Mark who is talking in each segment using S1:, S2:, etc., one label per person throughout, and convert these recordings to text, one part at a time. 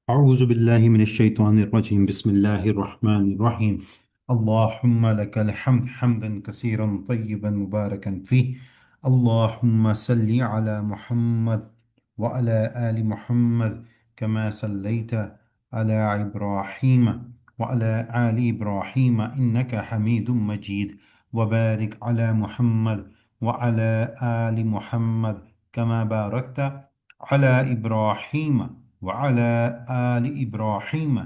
S1: أعوذ بالله من الشيطان الرجيم بسم الله الرحمن الرحيم. اللهم لك الحمد حمدا كثيرا طيبا مباركا فيه. اللهم صل على محمد وعلى آل محمد كما صليت على إبراهيم وعلى آل إبراهيم إنك حميد مجيد، وبارك على محمد وعلى آل محمد كما باركت على إبراهيم وعلى آل إبراهيم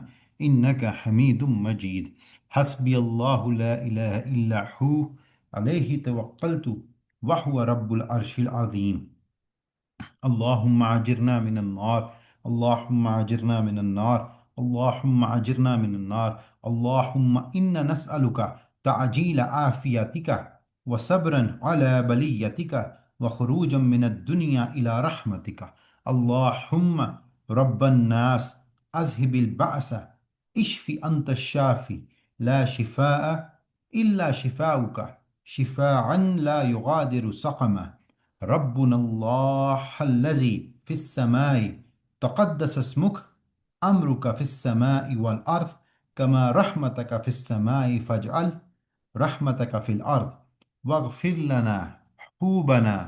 S1: إنك حميد مجيد. حسبي الله لا إله إلا هو عليه توكلت وهو رب العرش العظيم. اللهم أجرنا من النار، اللهم أجرنا من النار، اللهم أجرنا من النار. اللهم إنا نسألك تعجيل عافيتك وصبرا على بليتك وخروجا من الدنيا إلى رحمتك. اللهم رب الناس أذهب البأس اشف أنت الشافي، لا شفاء إلا شفاؤك شفاعا لا يغادر سقما. ربنا الله الذي في السماء تقدس اسمك، أمرك في السماء والأرض، كما رحمتك في السماء فاجعل رحمتك في الأرض. واغفر لنا حوبنا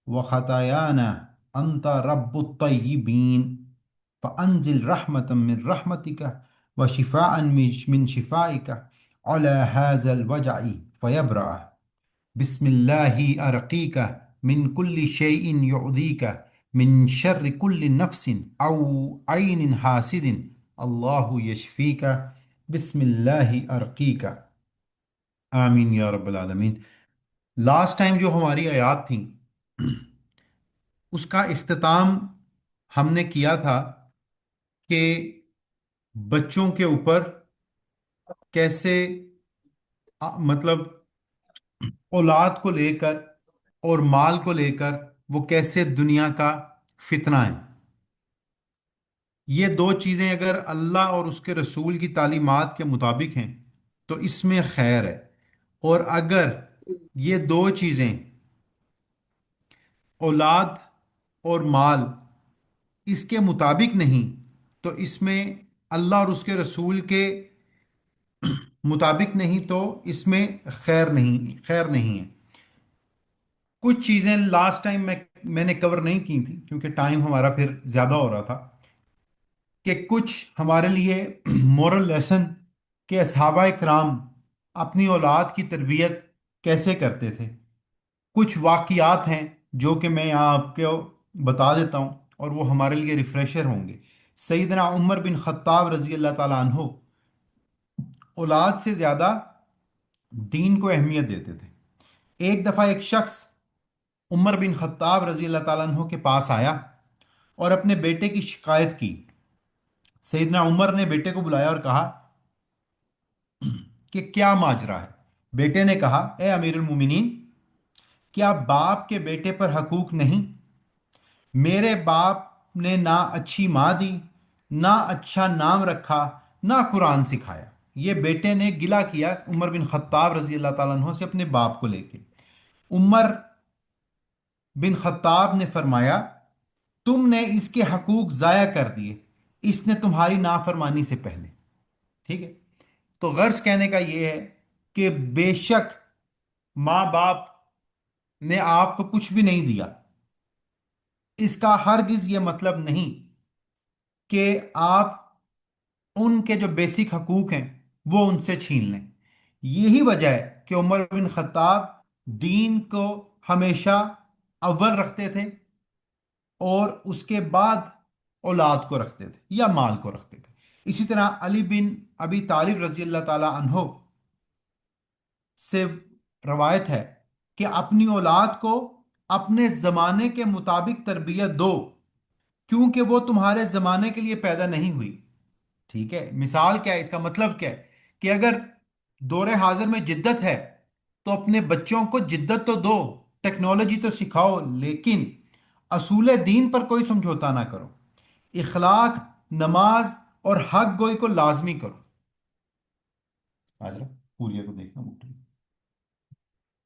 S1: وخطايانا أنت رب الطيبين، فأنزل رحمة من رحمتك وشفاء من شفائك على هذا الوجع فيبرأ. بسم الله أرقيك من كل شيء يؤذيك، من شر كل نفس أو عين حاسد الله يشفيك. بسم الله أرقيك. آمین یا رب العالمین۔ لاسٹ ٹائم جو ہماری آیات تھیں اس کا اختتام ہم نے کیا تھا کہ بچوں کے اوپر کیسے مطلب اولاد کو لے کر اور مال کو لے کر وہ کیسے دنیا کا فتنہ ہے۔ یہ دو چیزیں اگر اللہ اور اس کے رسول کی تعلیمات کے مطابق ہیں تو اس میں خیر ہے، اور اگر یہ دو چیزیں اولاد اور مال اس کے مطابق نہیں تو اس میں اللہ اور اس کے رسول کے مطابق نہیں تو اس میں خیر نہیں ہے۔ کچھ چیزیں لاسٹ ٹائم میں نے کور نہیں کی تھی کیونکہ ٹائم ہمارا پھر زیادہ ہو رہا تھا، کہ کچھ ہمارے لیے مورل لیسن کہ صحابہ کرام اپنی اولاد کی تربیت کیسے کرتے تھے۔ کچھ واقعات ہیں جو کہ میں یہاں آپ کو بتا دیتا ہوں اور وہ ہمارے لیے ریفریشر ہوں گے۔ سیدنا عمر بن خطاب رضی اللہ تعالیٰ عنہ اولاد سے زیادہ دین کو اہمیت دیتے تھے۔ ایک دفعہ ایک شخص عمر بن خطاب رضی اللہ تعالیٰ عنہ کے پاس آیا اور اپنے بیٹے کی شکایت کی۔ سیدنا عمر نے بیٹے کو بلایا اور کہا کہ کیا ماجرا ہے؟ بیٹے نے کہا اے امیر المومنین، کیا باپ کے بیٹے پر حقوق نہیں؟ میرے باپ نے نہ اچھی ماں دی، نہ اچھا نام رکھا، نہ قرآن سکھایا۔ یہ بیٹے نے گلہ کیا عمر بن خطاب رضی اللہ تعالیٰ عنہ سے اپنے باپ کو لے کے۔ عمر بن خطاب نے فرمایا تم نے اس کے حقوق ضائع کر دیے، اس نے تمہاری نافرمانی سے پہلے۔ ٹھیک ہے، تو غرض کہنے کا یہ ہے کہ بے شک ماں باپ نے آپ کو کچھ بھی نہیں دیا، اس کا ہرگز یہ مطلب نہیں کہ آپ ان کے جو بیسک حقوق ہیں وہ ان سے چھین لیں۔ یہی وجہ ہے کہ عمر بن خطاب دین کو ہمیشہ اول رکھتے تھے اور اس کے بعد اولاد کو رکھتے تھے یا مال کو رکھتے تھے۔ اسی طرح علی بن ابی طالب رضی اللہ تعالی عنہ سے روایت ہے کہ اپنی اولاد کو اپنے زمانے کے مطابق تربیت دو، کیونکہ وہ تمہارے زمانے کے لیے پیدا نہیں ہوئی۔ ٹھیک ہے، مثال کیا ہے؟ اس کا مطلب کیا ہے کہ اگر دور حاضر میں جدت ہے تو اپنے بچوں کو جدت تو دو، ٹیکنالوجی تو سکھاؤ، لیکن اصول دین پر کوئی سمجھوتا نہ کرو، اخلاق، نماز اور حق گوئی کو لازمی کرو۔ حاضرہ پوریا کو دیکھنا بھول رہی۔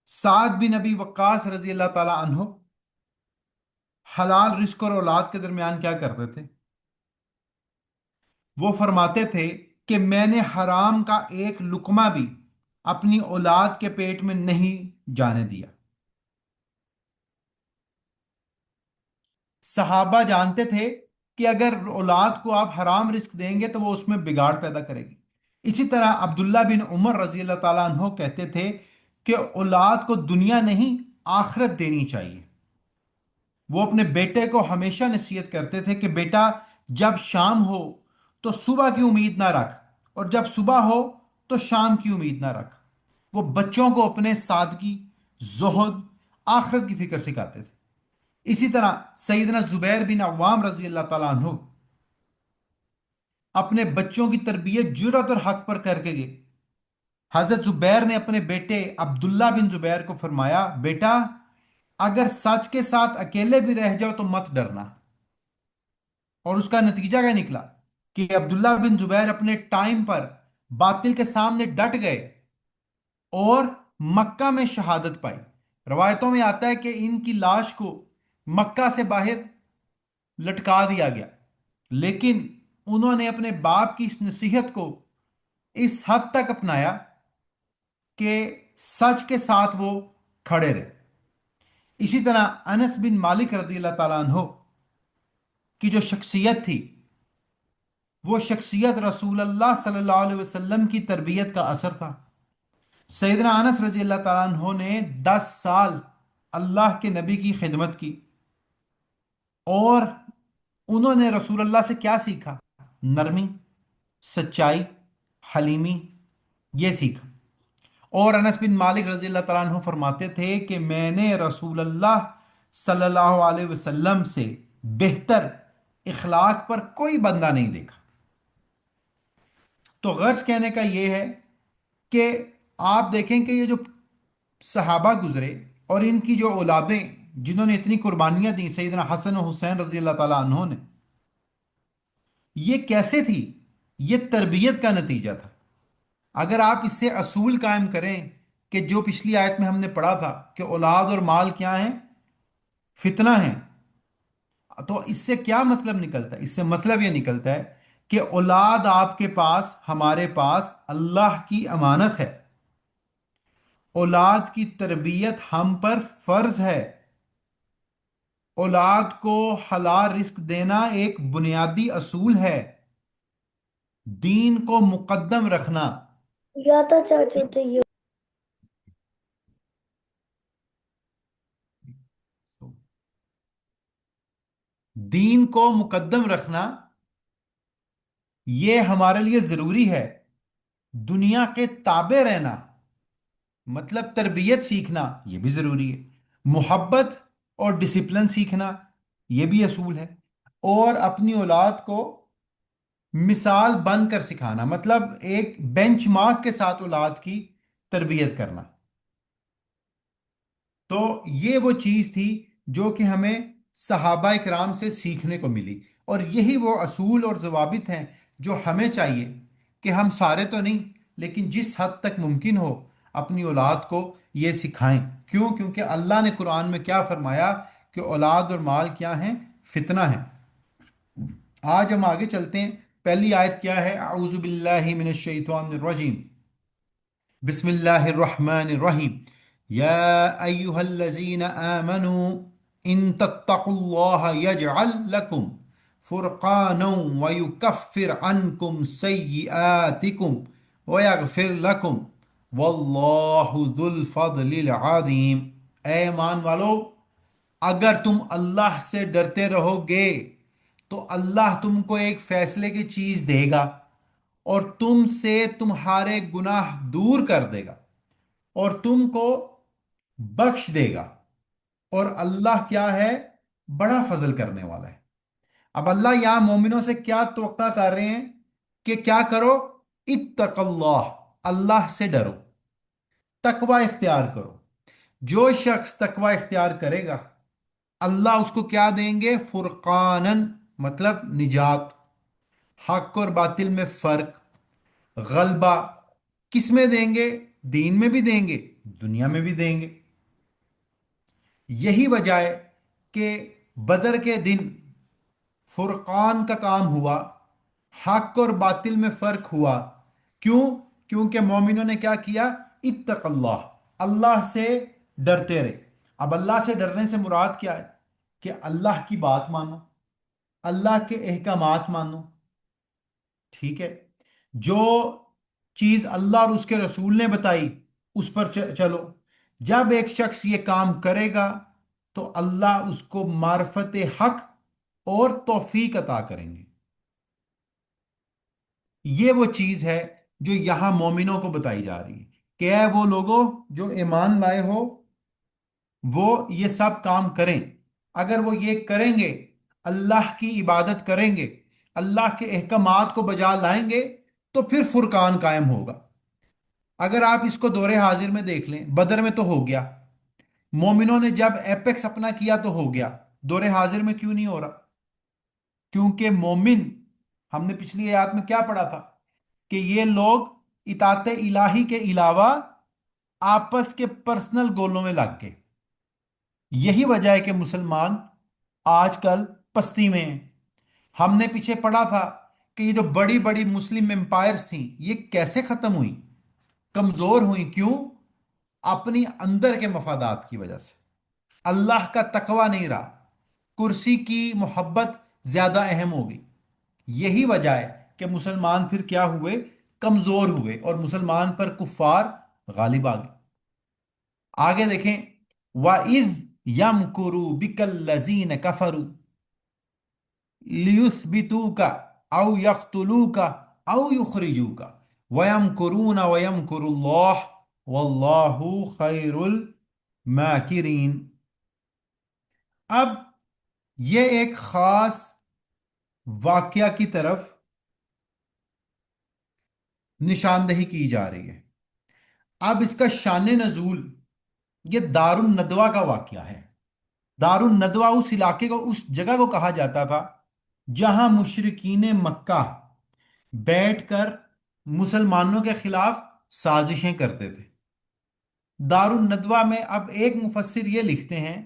S1: سعد بن نبی وقاص رضی اللہ تعالی عنہ حلال رزق اور اولاد کے درمیان کیا کرتے تھے؟ وہ فرماتے تھے کہ میں نے حرام کا ایک لقمہ بھی اپنی اولاد کے پیٹ میں نہیں جانے دیا۔ صحابہ جانتے تھے کہ اگر اولاد کو آپ حرام رزق دیں گے تو وہ اس میں بگاڑ پیدا کرے گی۔ اسی طرح عبداللہ بن عمر رضی اللہ تعالیٰ عنہ کہتے تھے کہ اولاد کو دنیا نہیں، آخرت دینی چاہیے۔ وہ اپنے بیٹے کو ہمیشہ نصیحت کرتے تھے کہ بیٹا، جب شام ہو تو صبح کی امید نہ رکھ، اور جب صبح ہو تو شام کی امید نہ رکھ۔ وہ بچوں کو اپنے سادگی، زہد، آخرت کی فکر سکھاتے تھے۔ اسی طرح سیدنا زبیر بن عوام رضی اللہ تعالیٰ عنہ اپنے بچوں کی تربیت جرات اور حق پر کر کے گئے۔ حضرت زبیر نے اپنے بیٹے عبداللہ بن زبیر کو فرمایا، بیٹا، اگر سچ کے ساتھ اکیلے بھی رہ جاؤ تو مت ڈرنا۔ اور اس کا نتیجہ کیا نکلا کہ عبداللہ بن زبیر اپنے ٹائم پر باطل کے سامنے ڈٹ گئے اور مکہ میں شہادت پائی۔ روایتوں میں آتا ہے کہ ان کی لاش کو مکہ سے باہر لٹکا دیا گیا، لیکن انہوں نے اپنے باپ کی اس نصیحت کو اس حد تک اپنایا کہ سچ کے ساتھ وہ کھڑے رہے۔ اسی طرح انس بن مالک رضی اللہ تعالیٰ عنہ کی جو شخصیت تھی، وہ شخصیت رسول اللہ صلی اللہ علیہ وسلم کی تربیت کا اثر تھا۔ سیدنا انس رضی اللہ تعالیٰ عنہ نے 10 سال اللہ کے نبی کی خدمت کی، اور انہوں نے رسول اللہ سے کیا سیکھا؟ نرمی، سچائی، حلیمی، یہ سیکھا۔ اور انس بن مالک رضی اللہ تعالیٰ عنہ فرماتے تھے کہ میں نے رسول اللہ صلی اللہ علیہ وسلم سے بہتر اخلاق پر کوئی بندہ نہیں دیکھا۔ تو غرض کہنے کا یہ ہے کہ آپ دیکھیں کہ یہ جو صحابہ گزرے اور ان کی جو اولادیں جنہوں نے اتنی قربانیاں دیں، سیدنا حسن و حسین رضی اللہ تعالیٰ عنہ نے، یہ کیسے تھی؟ یہ تربیت کا نتیجہ تھا۔ اگر آپ اس سے اصول قائم کریں کہ جو پچھلی آیت میں ہم نے پڑھا تھا کہ اولاد اور مال کیا ہیں؟ فتنہ ہیں، تو اس سے کیا مطلب نکلتا ہے؟ اس سے مطلب یہ نکلتا ہے کہ اولاد آپ کے پاس، ہمارے پاس اللہ کی امانت ہے۔ اولاد کی تربیت ہم پر فرض ہے۔ اولاد کو حلال رزق دینا ایک بنیادی اصول ہے۔ دین کو مقدم رکھنا،
S2: جاتا چاچو تے یہ
S1: دین کو مقدم رکھنا یہ ہمارے لیے ضروری ہے۔ دنیا کے تابع رہنا مطلب تربیت سیکھنا، یہ بھی ضروری ہے۔ محبت اور ڈسپلن سیکھنا، یہ بھی اصول ہے۔ اور اپنی اولاد کو مثال بن کر سکھانا، مطلب ایک بینچ مارک کے ساتھ اولاد کی تربیت کرنا۔ تو یہ وہ چیز تھی جو کہ ہمیں صحابہ کرام سے سیکھنے کو ملی، اور یہی وہ اصول اور ضوابط ہیں جو ہمیں چاہیے کہ ہم سارے تو نہیں، لیکن جس حد تک ممکن ہو اپنی اولاد کو یہ سکھائیں۔ کیوں؟ کیونکہ اللہ نے قرآن میں کیا فرمایا کہ اولاد اور مال کیا ہیں؟ فتنہ ہیں۔ آج ہم آگے چلتے ہیں۔ پہلی آیت کیا ہے؟ اعوذ باللہ من الشیطان الرجیم، بسم اللہ الرحمن الرحیم، یا ایہا الذین آمنوا ان تتقوا اللہ یجعل لکم فرقانا ویکفر عنکم سیئاتکم ویغفر لکم واللہ ذو الفضل العظیم۔ اے ایمان والو، اگر تم اللہ سے ڈرتے رہو گے تو اللہ تم کو ایک فیصلے کی چیز دے گا، اور تم سے تمہارے گناہ دور کر دے گا، اور تم کو بخش دے گا۔ اور اللہ کیا ہے؟ بڑا فضل کرنے والا ہے۔ اب اللہ یہاں مومنوں سے کیا توقع کر رہے ہیں کہ کیا کرو؟ اتق اللہ، اللہ سے ڈرو، تقوی اختیار کرو۔ جو شخص تقوی اختیار کرے گا، اللہ اس کو کیا دیں گے؟ فرقانن، مطلب نجات، حق اور باطل میں فرق، غلبہ۔ کس میں دیں گے؟ دین میں بھی دیں گے، دنیا میں بھی دیں گے۔ یہی وجہ ہے کہ بدر کے دن فرقان کا کام ہوا، حق اور باطل میں فرق ہوا، کیوں؟ کیونکہ مومنوں نے کیا کیا؟ اتق اللہ، اللہ سے ڈرتے رہے۔ اب اللہ سے ڈرنے سے مراد کیا ہے؟ کہ اللہ کی بات مانو، اللہ کے احکامات مانو، ٹھیک ہے؟ جو چیز اللہ اور اس کے رسول نے بتائی اس پر چلو۔ جب ایک شخص یہ کام کرے گا تو اللہ اس کو معرفت حق اور توفیق عطا کریں گے۔ یہ وہ چیز ہے جو یہاں مومنوں کو بتائی جا رہی ہے کہ اے وہ لوگوں جو ایمان لائے ہو، وہ یہ سب کام کریں۔ اگر وہ یہ کریں گے، اللہ کی عبادت کریں گے، اللہ کے احکامات کو بجا لائیں گے، تو پھر فرقان قائم ہوگا۔ اگر آپ اس کو دور حاضر میں دیکھ لیں، بدر میں تو ہو گیا، مومنوں نے جب ایپیکس اپنا کیا تو ہو گیا، دور حاضر میں کیوں نہیں ہو رہا؟ کیونکہ مومن، ہم نے پچھلی آیات میں کیا پڑھا تھا؟ کہ یہ لوگ اطاعت الہی کے علاوہ آپس کے پرسنل گولوں میں لگ گئے۔ یہی وجہ ہے کہ مسلمان آج کل پستی میں ہیں۔ ہم نے پیچھے پڑھا تھا کہ یہ جو بڑی بڑی مسلم امپائرز تھیں، یہ کیسے ختم ہوئیں، کمزور ہوئیں؟ کیوں؟ اپنی اندر کے مفادات کی وجہ سے۔ اللہ کا تقوی نہیں رہا، کرسی کی محبت زیادہ اہم ہو گئی۔ یہی وجہ ہے کہ مسلمان پھر کیا ہوئے؟ کمزور ہوئے، اور مسلمان پر کفار غالب آ گئے۔ آگے دیکھیں، وَإِذْ يَمْكُرُوا بِكَ الَّذِينَ كَفَرُوا لِيُثْبِتُوكَ أَوْ يَقْتُلُوكَ أَوْ يُخْرِجُوكَ وَيَمْكُرُونَ وَيَمْكُرُ اللَّهُ وَاللَّهُ خَيْرُ الْمَاكِرِينَ۔ اب یہ ایک خاص واقعہ کی طرف نشاندہی کی جا رہی ہے۔ اب اس کا شان نزول یہ دار الندوہ کا واقعہ ہے۔ دار الندوہ اس علاقے کو، اس جگہ کو کہا جاتا تھا جہاں مشرکین مکہ بیٹھ کر مسلمانوں کے خلاف سازشیں کرتے تھے۔ دار الندوہ میں اب ایک مفسر یہ لکھتے ہیں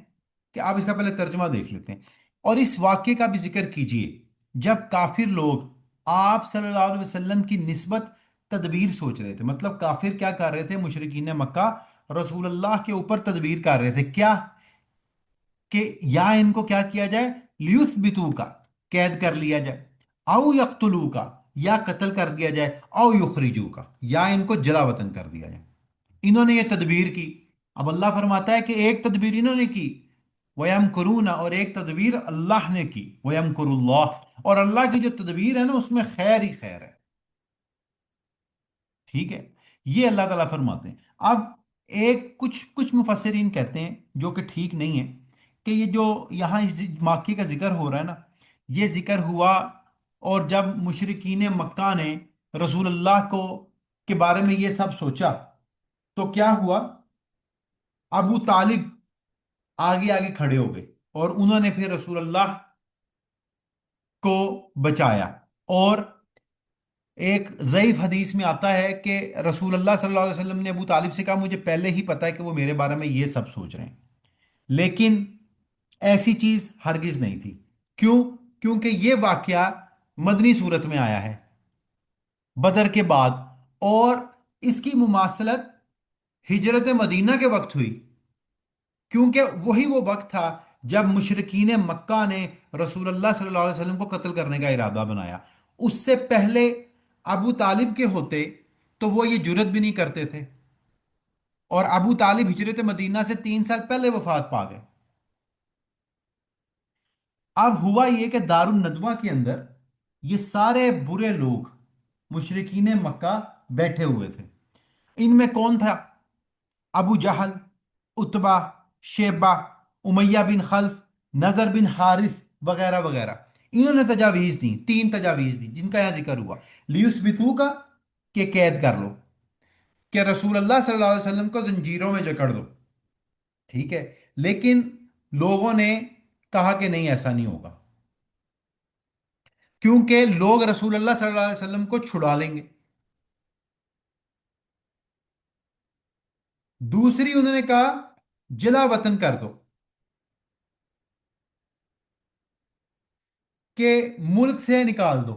S1: کہ آپ اس کا پہلے ترجمہ دیکھ لیتے ہیں، اور اس واقعے کا بھی ذکر کیجئے جب کافر لوگ آپ صلی اللہ علیہ وسلم کی نسبت تدبیر سوچ رہے تھے۔ مطلب کافر کیا کر رہے تھے؟ مشرکین مکہ رسول اللہ کے اوپر تدبیر کر رہے تھے، کیا؟ کہ یا ان کو کیا کیا جائے؟ لیثبتو کا، قید کر لیا جائے، او یقتلو کا، یا قتل کر دیا جائے، او یخرجو کا، یا ان کو جلا وطن کر دیا جائے۔ انہوں نے یہ تدبیر کی۔ اب اللہ فرماتا ہے کہ ایک تدبیر انہوں نے کی، وَيَمْكُرُونَ، اور ایک تدبیر اللہ نے کی، وَيَمْكُرُ اللَّهُ، اور اللہ کی جو تدبیر ہے نا اس میں خیر ہی خیر ہے، ٹھیک ہے؟ یہ اللہ تعالیٰ فرماتے ہیں۔ اب ایک کچھ کچھ مفسرین کہتے ہیں، جو کہ ٹھیک نہیں ہے، کہ یہ جو یہاں اس واقعے کا ذکر ہو رہا ہے نا، یہ ذکر ہوا اور جب مشرکین مکہ نے رسول اللہ کو کے بارے میں یہ سب سوچا تو کیا ہوا؟ ابو طالب آگے آگے کھڑے ہو گئے، اور انہوں نے پھر رسول اللہ کو بچایا۔ اور ایک ضعیف حدیث میں آتا ہے کہ رسول اللہ صلی اللہ علیہ وسلم نے ابو طالب سے کہا مجھے پہلے ہی پتا ہے کہ وہ میرے بارے میں یہ سب سوچ رہے ہیں، لیکن ایسی چیز ہرگز نہیں تھی۔ کیوں؟ کیونکہ یہ واقعہ مدنی صورت میں آیا ہے بدر کے بعد، اور اس کی مماثلت ہجرت مدینہ کے وقت ہوئی، کیونکہ وہی وہ وقت تھا جب مشرکین مکہ نے رسول اللہ صلی اللہ علیہ وسلم کو قتل کرنے کا ارادہ بنایا۔ اس سے پہلے ابو طالب کے ہوتے تو وہ یہ جرت بھی نہیں کرتے تھے، اور ابو طالب ہجرت مدینہ سے 3 سال پہلے وفات پا گئے۔ اب ہوا یہ کہ دار الندوہ کے اندر یہ سارے برے لوگ مشرکین مکہ بیٹھے ہوئے تھے۔ ان میں کون تھا؟ ابو جہل، اتبا، شیبہ، امیہ بن خلف، نظر بن حارث وغیرہ وغیرہ۔ انہوں نے تجاویز دی، 3 تجاویز دی جن کا یہاں ذکر ہوا۔ لیثبتو کا، کہ قید کر لو، کہ رسول اللہ صلی اللہ علیہ وسلم کو زنجیروں میں جکڑ دو، ٹھیک ہے؟ لیکن لوگوں نے کہا کہ نہیں، ایسا نہیں ہوگا، کیونکہ لوگ رسول اللہ صلی اللہ علیہ وسلم کو چھڑا لیں گے۔ دوسری انہوں نے کہا جلا وطن کر دو، کہ ملک سے نکال دو۔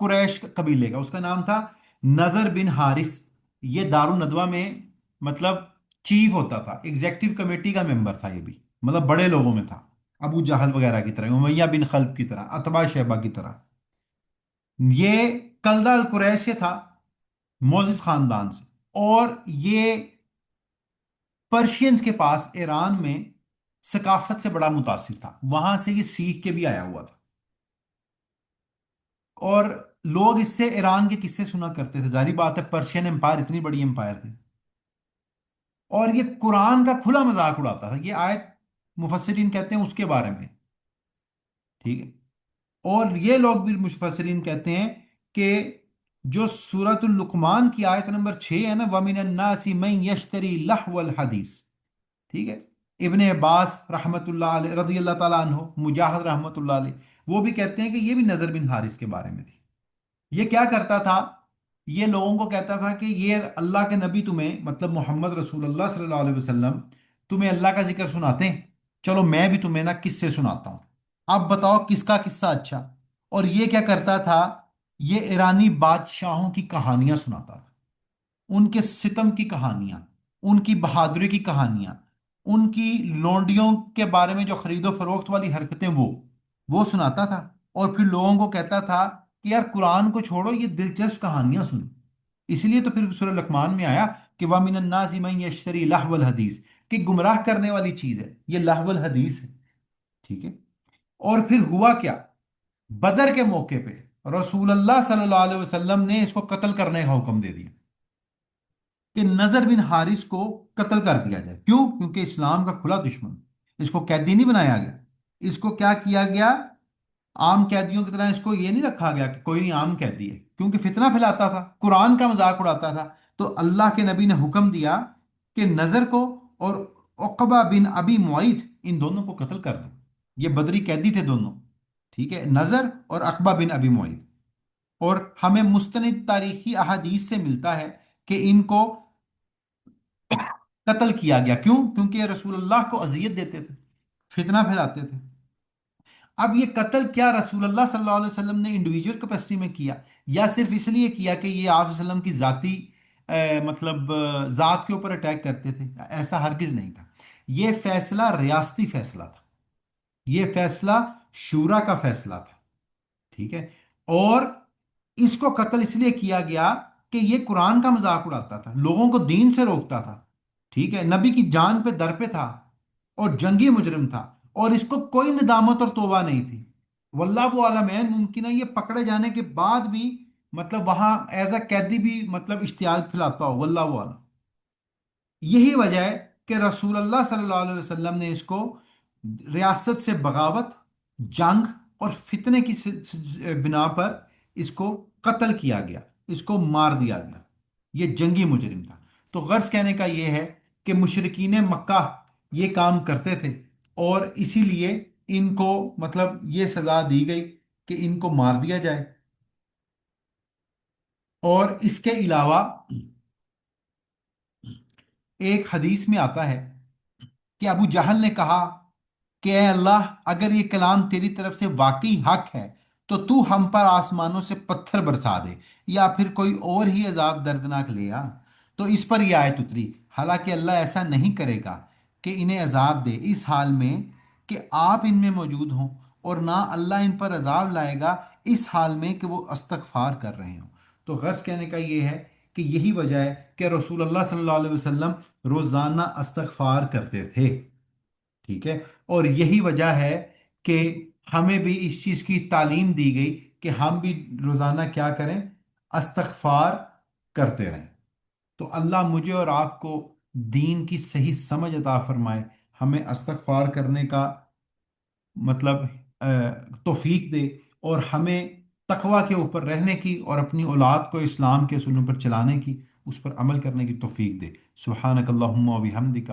S1: قریش قبیلے کا، اس کا نام تھا نذر بن حارث۔ یہ دارالندوہ میں مطلب چیف ہوتا تھا، ایگزیکٹو کمیٹی کا ممبر تھا یہ بھی، مطلب بڑے لوگوں میں تھا، ابو جہل وغیرہ کی طرح، امیہ بن خلف کی طرح، اتباع شیبہ کی طرح۔ یہ کلدہ القریش سے تھا، موزز خاندان سے، اور یہ پرشینز کے پاس ایران میں ثقافت سے بڑا متاثر تھا، وہاں سے یہ سیکھ کے بھی آیا ہوا تھا، اور لوگ اس سے ایران کے قصے سنا کرتے تھے۔ ظاہری بات ہے، پرشین امپائر اتنی بڑی امپائر تھی، اور یہ قرآن کا کھلا مذاق اڑاتا تھا۔ یہ آیت مفسرین کہتے ہیں اس کے بارے میں، ٹھیک ہے، اور یہ لوگ بھی مفسرین کہتے ہیں کہ جو سورۃ اللقمان کی آیت نمبر 6 ہے نا، وَمِنَ النَّاسِ مَن يَشْتَرِي لَهْوَ الْحَدِيثِ، ٹھیک ہے، ابن عباس رحمۃ اللہ علیہ رضی اللہ تعالیٰ عنہ، مجاہد رحمۃ اللہ علیہ، وہ بھی کہتے ہیں کہ یہ بھی نذر بن حارث کے بارے میں تھی۔ یہ کیا کرتا تھا؟ یہ لوگوں کو کہتا تھا کہ یہ اللہ کے نبی تمہیں، مطلب محمد رسول اللہ صلی اللہ علیہ وسلم تمہیں اللہ کا ذکر سناتے ہیں، چلو میں بھی تمہیں نا قصے سناتا ہوں، اب بتاؤ کس کا قصہ اچھا۔ اور یہ کیا کرتا تھا؟ یہ ایرانی بادشاہوں کی کہانیاں سناتا تھا، ان کے ستم کی کہانیاں، ان کی بہادری کی کہانیاں، ان کی لونڈیوں کے بارے میں جو خرید و فروخت والی حرکتیں، وہ سناتا تھا، اور پھر لوگوں کو کہتا تھا کہ یار قرآن کو چھوڑو، یہ دلچسپ کہانیاں سنو۔ اس لیے تو پھر سورہ لقمان میں آیا کہ وَمِنَ النَّاسِ مَن يَشْتَرِي لَهْوَ الْحَدِيثِ، کہ گمراہ کرنے والی چیز ہے یہ لہو الحدیث ہے، ٹھیک ہے۔ اور پھر ہوا کیا؟ بدر کے موقع پہ رسول اللہ صلی اللہ علیہ وسلم نے اس کو قتل کرنے کا حکم دے دیا کہ نذر بن حارث کو قتل کر دیا جائے۔ کیوں؟ کیونکہ اسلام کا کھلا دشمن، اس کو قیدی نہیں بنایا گیا، اس کو کیا کیا گیا؟ عام قیدیوں کی طرح اس کو یہ نہیں رکھا گیا کہ کوئی نہیں، عام قیدی ہے، کیونکہ فتنہ پھیلاتا تھا، قرآن کا مذاق اڑاتا تھا۔ تو اللہ کے نبی نے حکم دیا کہ نذر کو اور عقبہ بن ابی معیط، ان دونوں کو قتل کر دو۔ یہ بدری قیدی تھے دونوں، ٹھیک ہے، نذر اور عقبہ بن ابی معیط۔ اور ہمیں مستند تاریخی احادیث سے ملتا ہے کہ ان کو قتل کیا گیا۔ کیوں؟ کیونکہ یہ رسول اللہ کو اذیت دیتے تھے، فتنہ پھیلاتے تھے۔ اب یہ قتل کیا رسول اللہ صلی اللہ علیہ وسلم نے انڈیویجول کیپیسٹی میں کیا، یا صرف اس لیے کیا کہ یہ آپ صلی اللہ علیہ وسلم کی ذاتی مطلب ذات کے اوپر اٹیک کرتے تھے؟ ایسا ہرگز نہیں تھا۔ یہ فیصلہ ریاستی فیصلہ تھا، یہ فیصلہ شورا کا فیصلہ تھا، ٹھیک ہے۔ اور اس کو قتل اس لیے کیا گیا کہ یہ قرآن کا مذاق اڑاتا تھا، لوگوں کو دین سے روکتا تھا، ٹھیک ہے، نبی کی جان پہ در پہ تھا، اور جنگی مجرم تھا، اور اس کو کوئی ندامت اور توبہ نہیں تھی۔ واللہ عالم ہے، ممکن ہے یہ پکڑے جانے کے بعد بھی مطلب وہاں ایز اے قیدی بھی مطلب اشتعال پھیلاتا ہو، واللہ عالم۔ یہی وجہ ہے کہ رسول اللہ صلی اللہ علیہ وسلم نے اس کو ریاست سے بغاوت، جنگ اور فتنے کی بنا پر اس کو قتل کیا گیا، اس کو مار دیا گیا۔ یہ جنگی مجرم تھا۔ تو غرض کہنے کا یہ ہے کہ مشرکین مکہ یہ کام کرتے تھے، اور اسی لیے ان کو مطلب یہ سزا دی گئی کہ ان کو مار دیا جائے۔ اور اس کے علاوہ ایک حدیث میں آتا ہے کہ ابو جہل نے کہا کہ اے اللہ، اگر یہ کلام تیری طرف سے واقعی حق ہے تو ہم پر آسمانوں سے پتھر برسا دے، یا پھر کوئی اور ہی عذاب دردناک لے آ۔ تو اس پر یہ آیت اتری، حالانکہ اللہ ایسا نہیں کرے گا کہ انہیں عذاب دے اس حال میں کہ آپ ان میں موجود ہوں، اور نہ اللہ ان پر عذاب لائے گا اس حال میں کہ وہ استغفار کر رہے ہوں۔ تو غرض کہنے کا یہ ہے کہ یہی وجہ ہے کہ رسول اللہ صلی اللہ علیہ وسلم روزانہ استغفار کرتے تھے، ٹھیک ہے، اور یہی وجہ ہے کہ ہمیں بھی اس چیز کی تعلیم دی گئی کہ ہم بھی روزانہ کیا کریں؟ استغفار کرتے رہیں۔ تو اللہ مجھے اور آپ کو دین کی صحیح سمجھ عطا فرمائے، ہمیں استغفار کرنے کا مطلب توفیق دے، اور ہمیں تقوی کے اوپر رہنے کی اور اپنی اولاد کو اسلام کے اصولوں پر چلانے کی، اس پر عمل کرنے کی توفیق دے۔ سبحانک اللہم و بحمدک،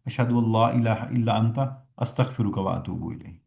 S1: اشہد ان لا الہ الا انت، استغفرک و اتوب الیک۔